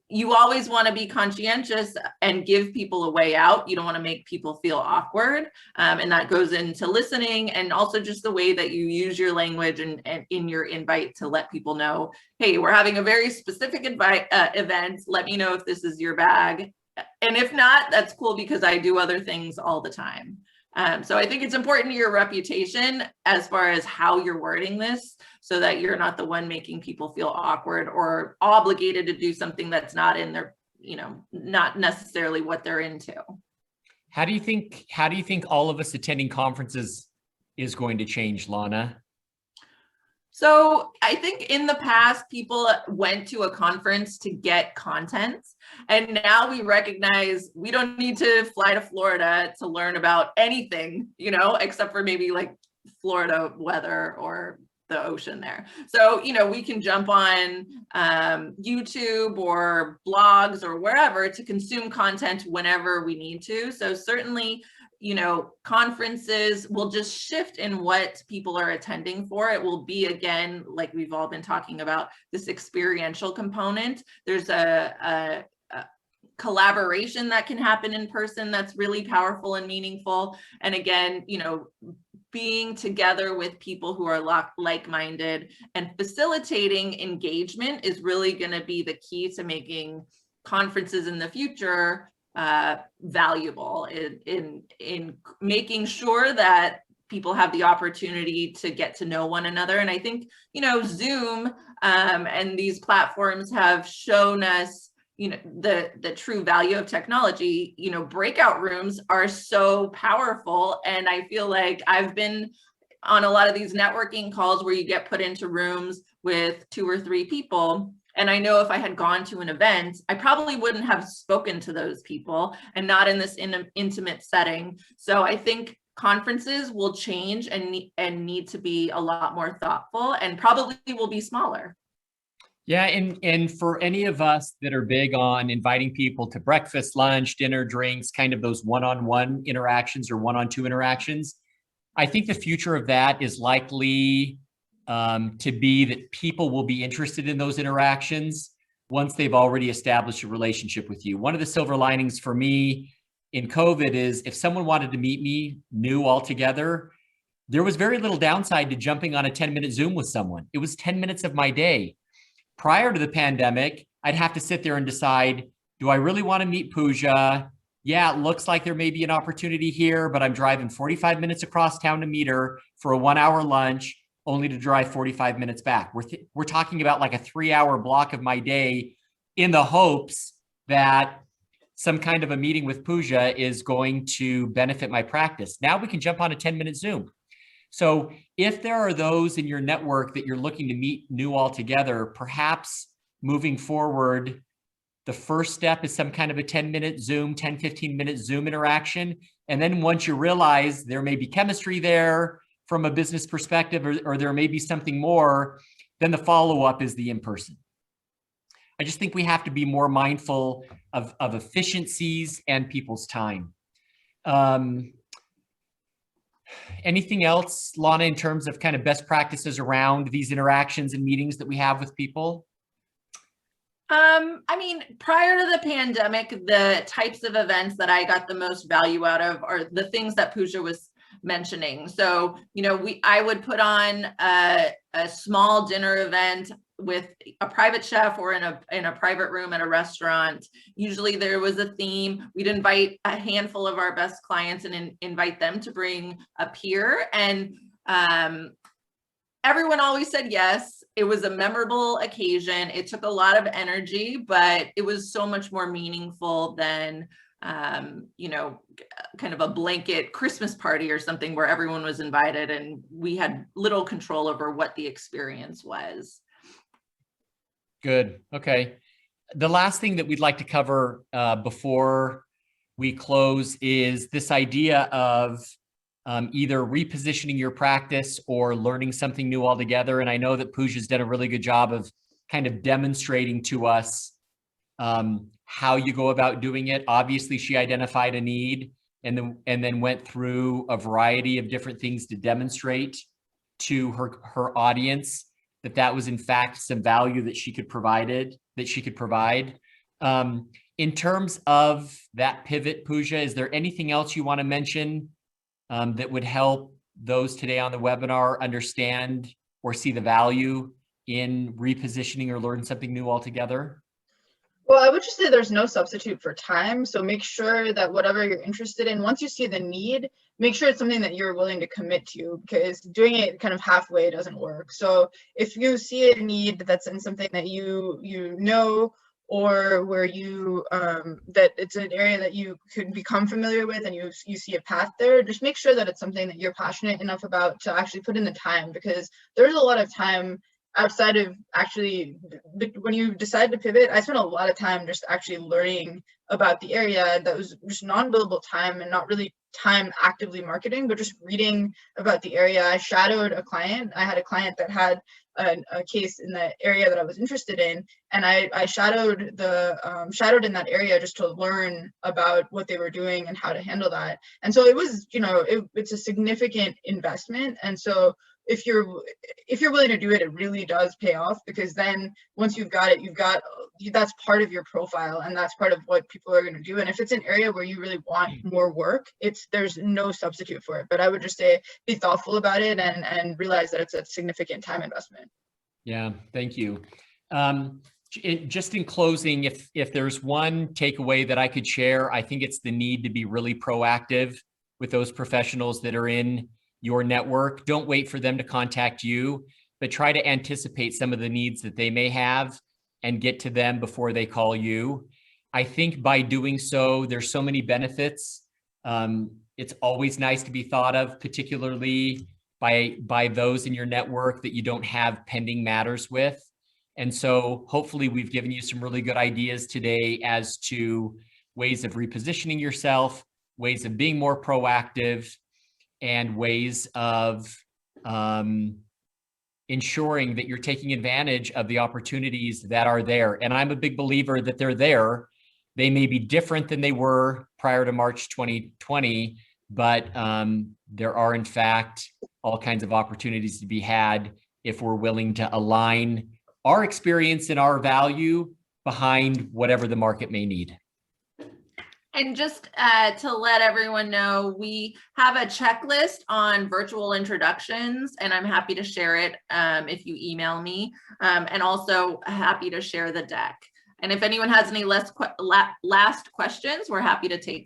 you always want to be conscientious and give people a way out. You don't want to make people feel awkward. And that goes into listening, and also just the way that you use your language and in your invite to let people know, hey, we're having a very specific event. Let me know if this is your bag. And if not, that's cool, because I do other things all the time. So I think it's important to your reputation as far as how you're wording this, so that you're not the one making people feel awkward or obligated to do something that's not in their, not necessarily what they're into. How do you think all of us attending conferences is going to change, Lana? So I think in the past, people went to a conference to get content. And now we recognize we don't need to fly to Florida to learn about anything, except for maybe like Florida weather or the ocean there. So, we can jump on YouTube or blogs or wherever to consume content whenever we need to. So certainly, conferences will just shift in what people are attending for. It will be, again, like we've all been talking about, this experiential component. There's a collaboration that can happen in person that's really powerful and meaningful. And again, being together with people who are like-minded and facilitating engagement is really going to be the key to making conferences in the future valuable in making sure that people have the opportunity to get to know one another. And I think, Zoom and these platforms have shown us, the true value of technology. Breakout rooms are so powerful. And I feel like I've been on a lot of these networking calls where you get put into rooms with 2 or 3 people. And I know if I had gone to an event, I probably wouldn't have spoken to those people, and not in this intimate setting. So I think conferences will change and need to be a lot more thoughtful, and probably will be smaller. Yeah, and for any of us that are big on inviting people to breakfast, lunch, dinner, drinks, kind of those one-on-one interactions or one-on-two interactions, I think the future of that is likely to be that people will be interested in those interactions once they've already established a relationship with you. One of the silver linings for me in COVID is if someone wanted to meet me new altogether, there was very little downside to jumping on a 10-minute Zoom with someone. It was 10 minutes of my day. prior to the pandemic, I'd have to sit there and decide, do I really want to meet Pooja? Yeah, it looks like there may be an opportunity here, but I'm driving 45 minutes across town to meet her for a 1-hour lunch, only to drive 45 minutes back. We're talking about like a 3-hour block of my day in the hopes that some kind of a meeting with Pooja is going to benefit my practice. Now we can jump on a 10-minute Zoom. So if there are those in your network that you're looking to meet new altogether, perhaps moving forward, the first step is some kind of a 10-minute Zoom, 10, 15-minute Zoom interaction. And then once you realize there may be chemistry there from a business perspective, or there may be something more, then the follow-up is the in-person. I just think we have to be more mindful of efficiencies and people's time. Anything else, Lana, in terms of kind of best practices around these interactions and meetings that we have with people? I mean, prior to the pandemic, the types of events that I got the most value out of are the things that Pooja was mentioning. So, you know, I would put on a small dinner event with a private chef or in a private room at a restaurant. Usually there was a theme. We'd invite a handful of our best clients and invite them to bring a peer, and everyone always said yes. It was a memorable occasion. It took a lot of energy, but it was so much more meaningful than, you know, kind of a blanket Christmas party or something where everyone was invited and we had little control over what the experience was. Good. Okay. The last thing that we'd like to cover before we close is this idea of either repositioning your practice or learning something new altogether. And I know that Pooja's done a really good job of kind of demonstrating to us how you go about doing it. Obviously, she identified a need and then went through a variety of different things to demonstrate to her audience that was in fact some value that she could provide. In terms of that pivot, Pooja, is there anything else you want to mention that would help those today on the webinar understand or see the value in repositioning or learn something new altogether? Well, I would just say there's no substitute for time. So make sure that whatever you're interested in, once you see the need, make sure it's something that you're willing to commit to, because doing it kind of halfway doesn't work. So if you see a need that's in something that you know, or where you that it's an area that you could become familiar with and you see a path there, just make sure that it's something that you're passionate enough about to actually put in the time, because there's a lot of time outside of actually, when you decide to pivot, I spent a lot of time just actually learning about the area that was just non-billable time and not really time actively marketing, but just reading about the area. I shadowed a client. I had a client that had a case in the area that I was interested in, and I shadowed in that area just to learn about what they were doing and how to handle that. And so it was, you know, it's a significant investment. And so if you're willing to do it, it really does pay off, because then once you've got it, that's part of your profile and that's part of what people are going to do. And if it's an area where you really want more work, there's no substitute for it. But I would just say be thoughtful about it and realize that it's a significant time investment. Yeah, thank you. Just in closing, if there's one takeaway that I could share, I think it's the need to be really proactive with those professionals that are in your network. Don't wait for them to contact you, but try to anticipate some of the needs that they may have and get to them before they call you. I think by doing so, there's so many benefits. It's always nice to be thought of, particularly by those in your network that you don't have pending matters with. And so hopefully we've given you some really good ideas today as to ways of repositioning yourself, ways of being more proactive, and ways of ensuring that you're taking advantage of the opportunities that are there. And I'm a big believer that they're there. They may be different than they were prior to March 2020, but there are in fact all kinds of opportunities to be had if we're willing to align our experience and our value behind whatever the market may need. And just to let everyone know, we have a checklist on virtual introductions, and I'm happy to share it if you email me, and also happy to share the deck. And if anyone has any last questions, we're happy to take them.